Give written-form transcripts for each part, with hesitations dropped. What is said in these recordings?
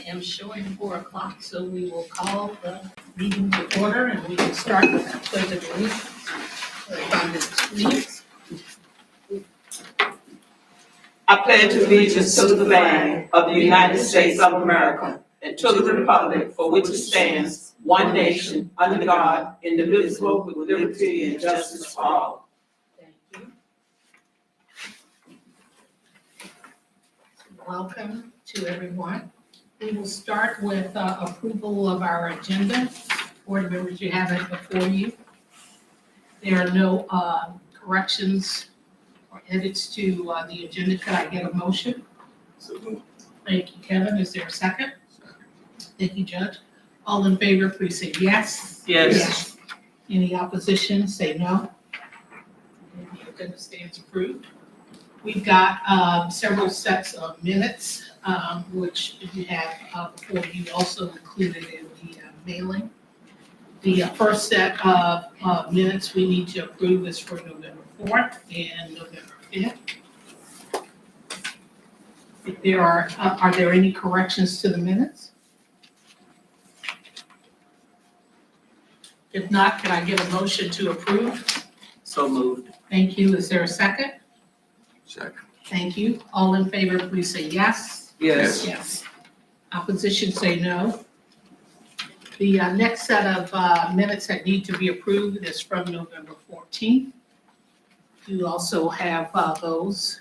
am showing 4 o'clock, so we will call the meeting to order and we can start with our pledge of allegiance. Please. I pledge allegiance to the flag of the United States of America and to the republic for which it stands, one nation, under God, indivisible, with liberty and justice for all. Thank you. Welcome to everyone. We will start with approval of our agenda. Board members, you have it before you. There are no corrections or edits to the agenda. Could I get a motion? Thank you, Kevin. Is there a second? Thank you, Judge. All in favor, please say yes. Yes. Any opposition, say no. And the agenda stands approved. We've got several sets of minutes, which you have before you, also included in the mailing. The first set of minutes we need to approve is for November 4th and November 5th. If there are there any corrections to the minutes? If not, can I get a motion to approve? So moved. Thank you. Is there a second? Second. Thank you. All in favor, please say yes. Yes. Yes. Opposition, say no. The next set of minutes that need to be approved is from November 14th. You also have those.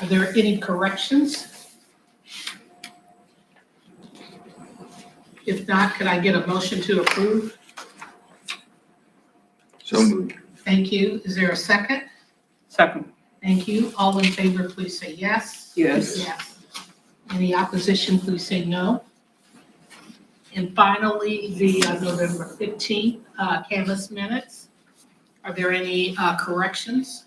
Are there any corrections? If not, could I get a motion to approve? So moved. Thank you. Is there a second? Second. Thank you. All in favor, please say yes. Yes. Yes. Any opposition, please say no. And finally, the November 15th canvas minutes. Are there any corrections?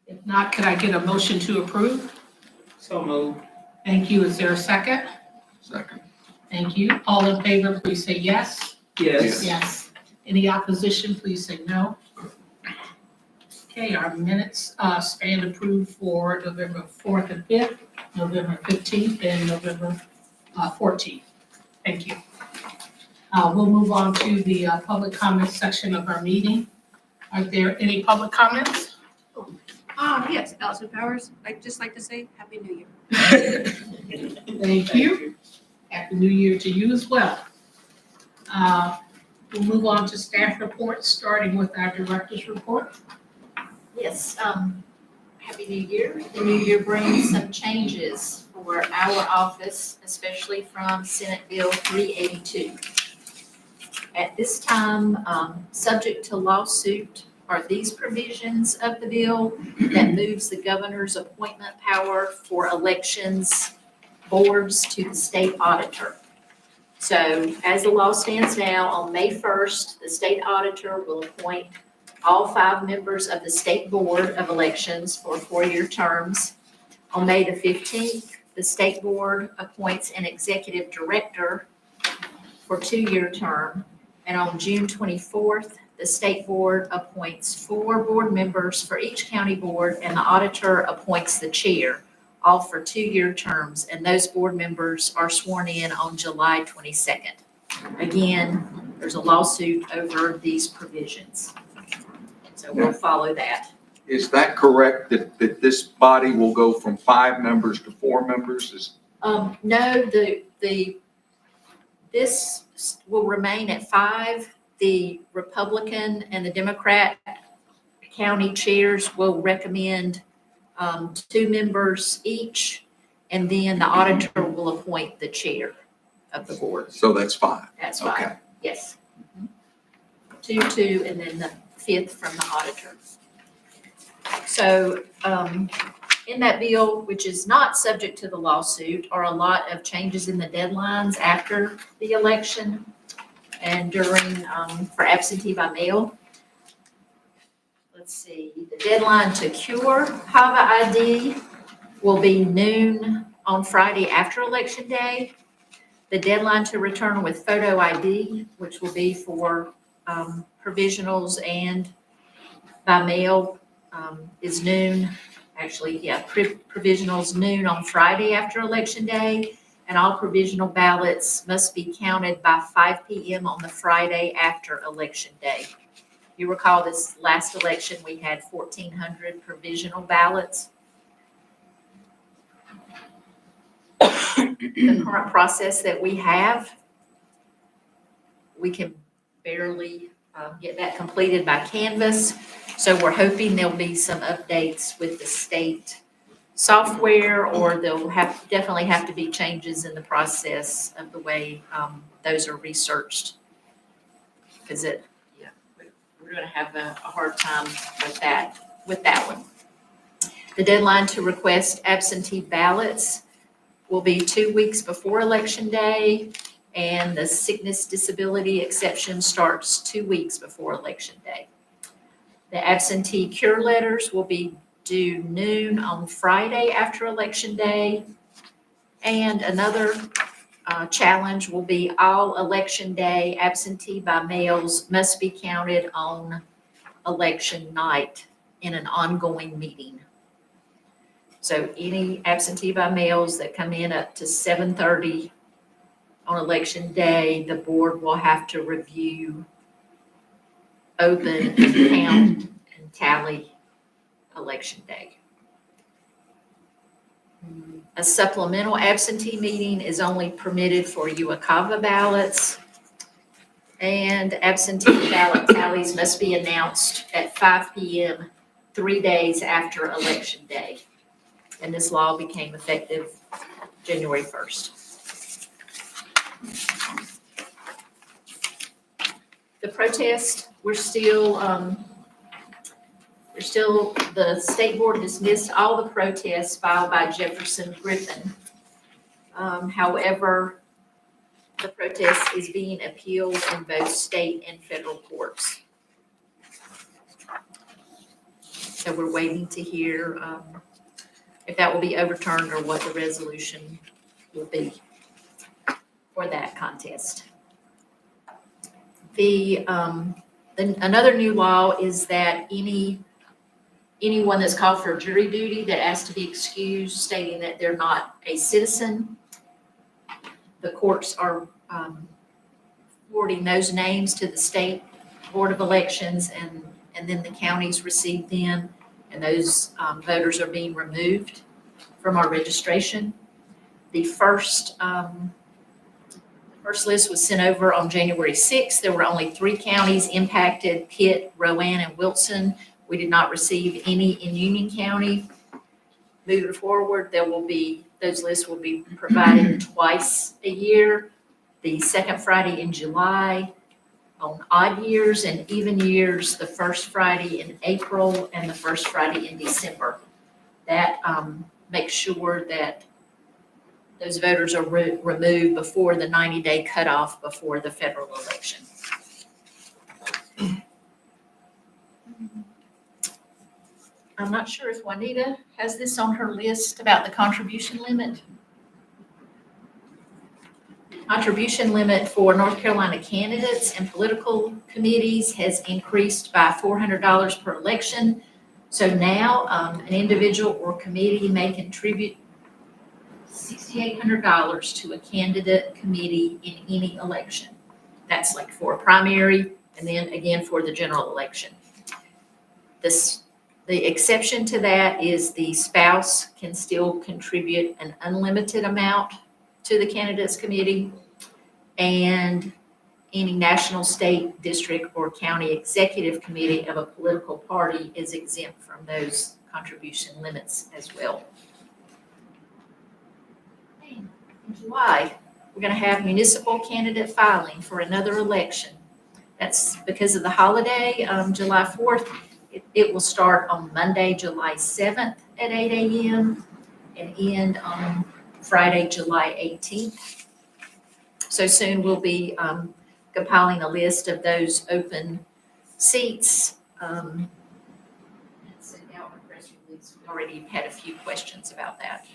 If not, could I get a motion to approve? So moved. Thank you. Is there a second? Second. Thank you. All in favor, please say yes. Yes. Yes. Any opposition, please say no. Okay, our minutes stand approved for November 4th and 5th, November 15th, and November 14th. Thank you. We'll move on to the public comment section of our meeting. Are there any public comments? Yes, Allison Powers. I'd just like to say Happy New Year. Thank you. Happy New Year to you as well. We'll move on to staff reports, starting with our director's report. Yes, Happy New Year. The new year brings some changes for our office, especially from Senate Bill 382. At this time, subject to lawsuit are these provisions of the bill that moves the governor's appointment power for elections boards to the state auditor. So as the law stands now, on May 1st, the state auditor will appoint all 5 members of the State Board of Elections for 4-year terms. On May the 15th, the State Board appoints an executive director for 2-year term. And on June 24th, the State Board appoints 4 board members for each county board, and the auditor appoints the chair, all for 2-year terms. And those board members are sworn in on July 22nd. Again, there's a lawsuit over these provisions. So we'll follow that. Is that correct, that this body will go from 5 members to 4 members? No, this will remain at 5. The Republican and the Democrat county chairs will recommend 2 members each, and then the auditor will appoint the chair of the board. So that's 5. That's 5, Okay. yes. 2, and then the 5th from the auditor. So in that bill, which is not subject to the lawsuit, are a lot of changes in the deadlines after the election and during, for absentee by mail. Let's see, the deadline to cure HAVA ID will be noon on Friday after Election Day. The deadline to return with photo ID, which will be for provisionals and by mail, is noon. Actually, yeah, provisional's noon on Friday after Election Day, and all provisional ballots must be counted by 5 p.m. on the Friday after Election Day. You recall this last election, we had 1,400 provisional ballots. The current process that we have, we can barely get that completed by Canvas. So we're hoping there'll be some updates with the state software, or there'll definitely have to be changes in the process of the way those are researched. Because we're going to have a hard time with that one. The deadline to request absentee ballots will be 2 weeks before Election Day, and the sickness disability exception starts 2 weeks before Election Day. The absentee cure letters will be due noon on Friday after Election Day. And another challenge will be all Election Day absentee by mails must be counted on election night in an ongoing meeting. So any absentee by mails that come in up to 7:30 on Election Day, the board will have to review, open, and count, and tally Election Day. A supplemental absentee meeting is only permitted for UOCAVA ballots, and absentee ballot tallies must be announced at 5 p.m. 3 days after Election Day. And this law became effective January 1st. The protest, the state board dismissed all the protests filed by Jefferson Griffin. However, the protest is being appealed in both state and federal courts. So we're waiting to hear if that will be overturned or what the resolution will be for that contest. Another new law is that anyone that's called for jury duty that asks to be excused, stating that they're not a citizen, the courts are forwarding those names to the state board of elections, and then the counties receive them, and those voters are being removed from our registration. The first list was sent over on January 6th. There were only 3 counties impacted: Pitt, Rowan, and Wilson. We did not receive any in Union County. Moving forward, those lists will be provided twice a year: the second Friday in July on odd years, and even years, the first Friday in April and the first Friday in December. That makes sure that those voters are removed before the 90-day cutoff before the federal election. I'm not sure if Juanita has this on her list about the contribution limit. Contribution limit for North Carolina candidates and political committees has increased by $400 per election. So now an individual or committee may contribute $6,800 to a candidate committee in any election. That's like for a primary, and then again for the general election. The exception to that is the spouse can still contribute an unlimited amount to the candidates committee, and any national, state, district, or county executive committee of a political party is exempt from those contribution limits as well. In July, we're going to have municipal candidate filing for another election. That's because of the holiday, July 4th. It will start on Monday, July 7th at 8 a.m. and end on Friday, July 18th. So soon we'll be compiling a list of those open seats. Sent out a press release. We already had a few questions about that.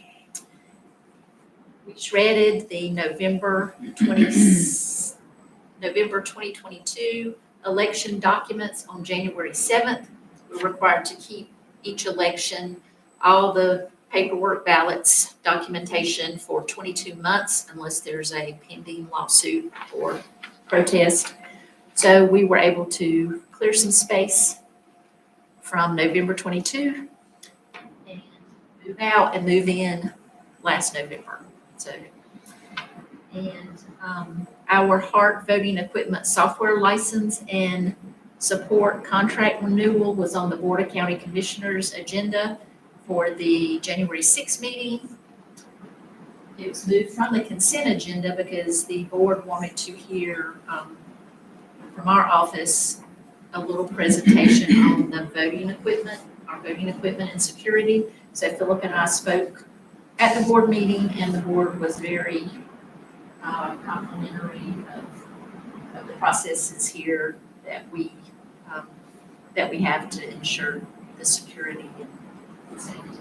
We shredded the November 2022 election documents on January 7th. We're required to keep each election, all the paperwork, ballots, documentation for 22 months unless there's a pending lawsuit or protest. So we were able to clear some space from November 22 and move out and move in last November. So, and our HART voting equipment software license and support contract renewal was on the Board of County Commissioners agenda for the January 6th meeting. It was moved from the consent agenda because the board wanted to hear from our office a little presentation on the voting equipment, our voting equipment and security. So Philip and I spoke at the board meeting, and the board was very complimentary of the processes here that we have to ensure the security and safety.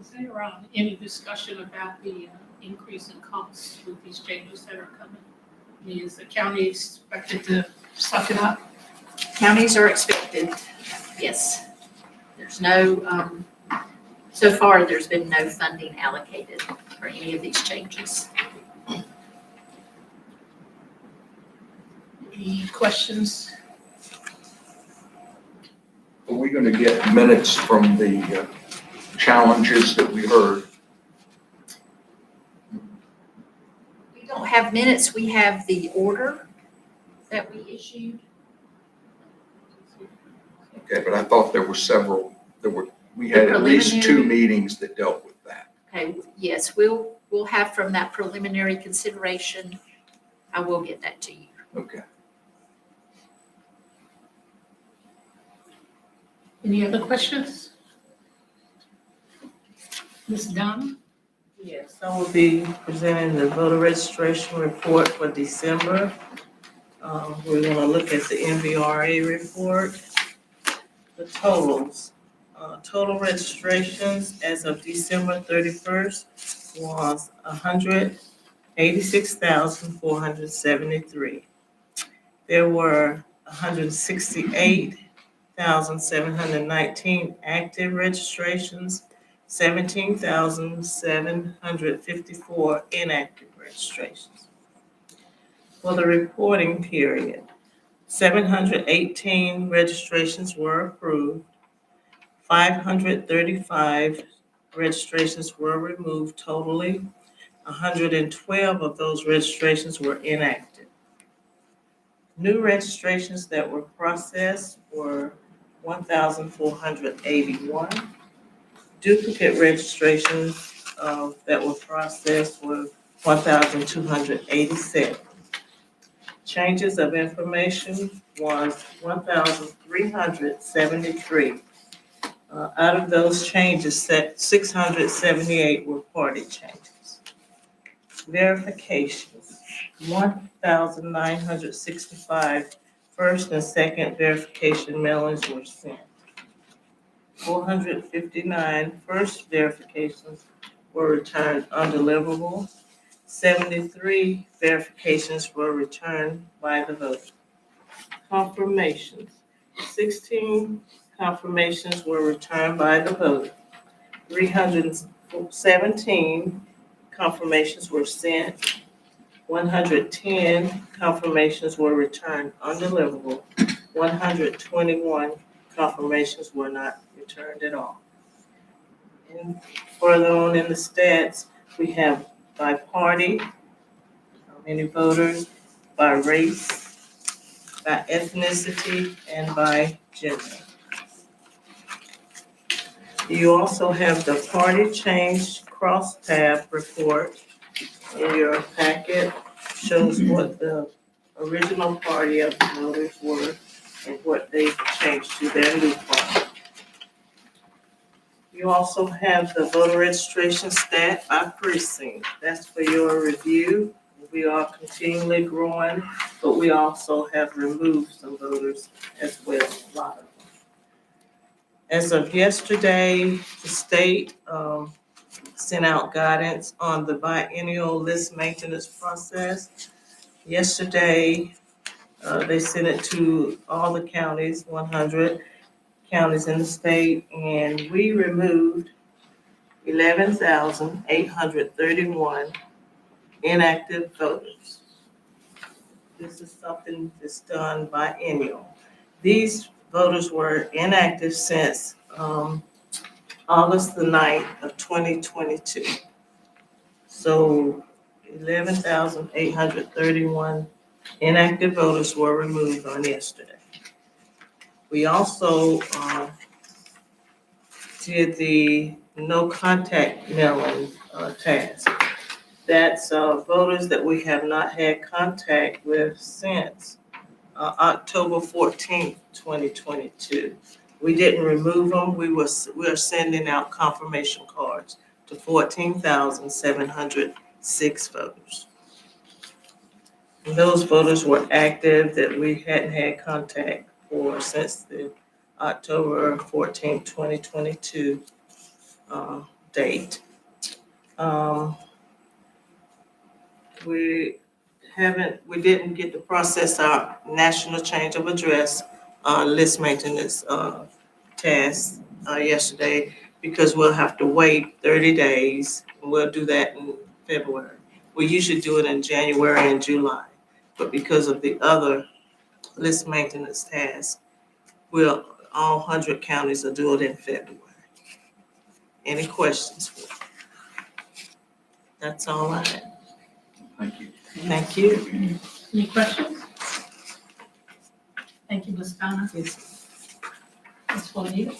Is there any discussion about the increase in costs with these changes that are coming? I mean, is the county expected to suck it up? Counties are expected, yes. There's no, so far, there's been no funding allocated for any of these changes. Any questions? Are we going to get minutes from the challenges that we heard? We don't have minutes, we have the order that we issued. Okay, but I thought there were several, we had at least 2 preliminary- meetings that dealt with that. Okay, yes, we'll have from that preliminary consideration, I will get that to you. Okay. Any other questions? Ms. Dunn? Yes, I will be presenting the voter registration report for December. We're gonna look at the NVRA report. The totals, total registrations as of December 31st was 186,473. There were 168,719 active registrations, 17,754 inactive registrations. For the reporting period, 718 registrations were approved, 535 registrations were removed totally, 112 of those registrations were inactive. New registrations that were processed were 1,481. Duplicate registrations that were processed were 1,287. Changes of information was 1,373. Out of those changes, 678 were party changes. Verifications, 1,965 first and second verification mailings were sent. 459 first verifications were returned undeliverable. 73 verifications were returned by the voter. Confirmations, 16 confirmations were returned by the voter. 317 confirmations were sent. 110 confirmations were returned undeliverable. 121 confirmations were not returned at all. And further on in the stats, we have by party, how many voters, by race, by ethnicity, and by gender. You also have the party change crosstab report in your packet. Shows what the original party of the voters were and what they changed to their new party. You also have the voter registration stat by precinct. That's for your review. We are continually growing, but we also have removed some voters as well, a lot of them. As of yesterday, the state sent out guidance on the biennial list maintenance process. Yesterday, They sent it to all the counties, 100 counties in the state, and we removed 11,831 inactive voters. This is something that's done biennial. These voters were inactive since August the 9th of 2022. So 11,831 inactive voters were removed on yesterday. We also did the no contact mailing task. That's voters that we have not had contact with since October 14th, 2022. We didn't remove them. We are sending out confirmation cards to 14,706 voters. And those voters were active that we hadn't had contact for since the October 14th, 2022 date. We didn't get to process our national change of address list maintenance task yesterday because we'll have to wait 30 days. We'll do that in February. We usually do it in January and July, but because of the other list maintenance task, all 100 counties will do it in February. Any questions? That's all I have. Thank you. Thank you. Any questions? Thank you, Ms. Donna. Ms. Juanita?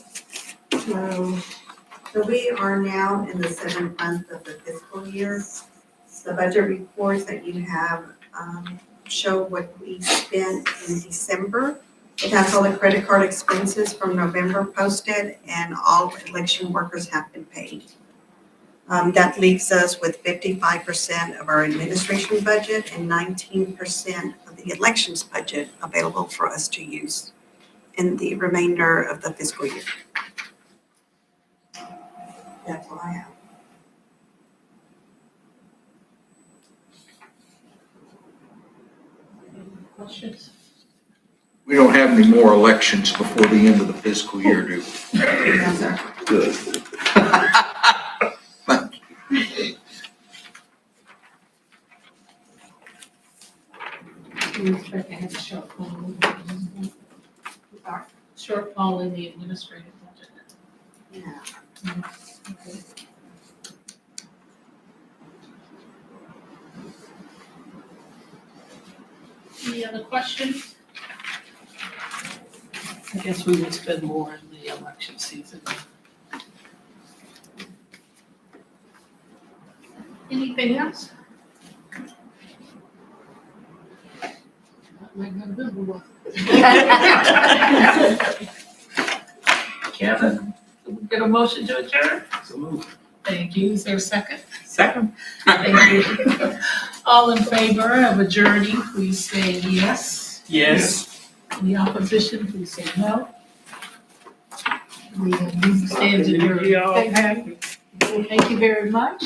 So we are now in the 7th month of the fiscal year. The budget reports that you have show what we spent in December. It has all the credit card expenses from November posted, and all election workers have been paid. That leaves us with 55% of our administration budget and 19% of the elections budget available for us to use in the remainder of the fiscal year. That's all I have. Questions? We don't have any more elections before the end of the fiscal year, do we? No, sir. Good. Thank you. We expect to have a shortfall in the administrative budget. Yeah. Okay. Any other questions? I guess we would spend more in the election season. Anything else? Kevin, get a motion to adjourn? So moved. Thank you. Is there a second? Second. Thank you. All in favor of adjourning, please say yes. Yes. Any opposition, please say no. We stand adjourned. Thank you very much.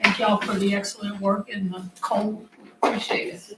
Thank y'all for the excellent work in the cold. Appreciate it.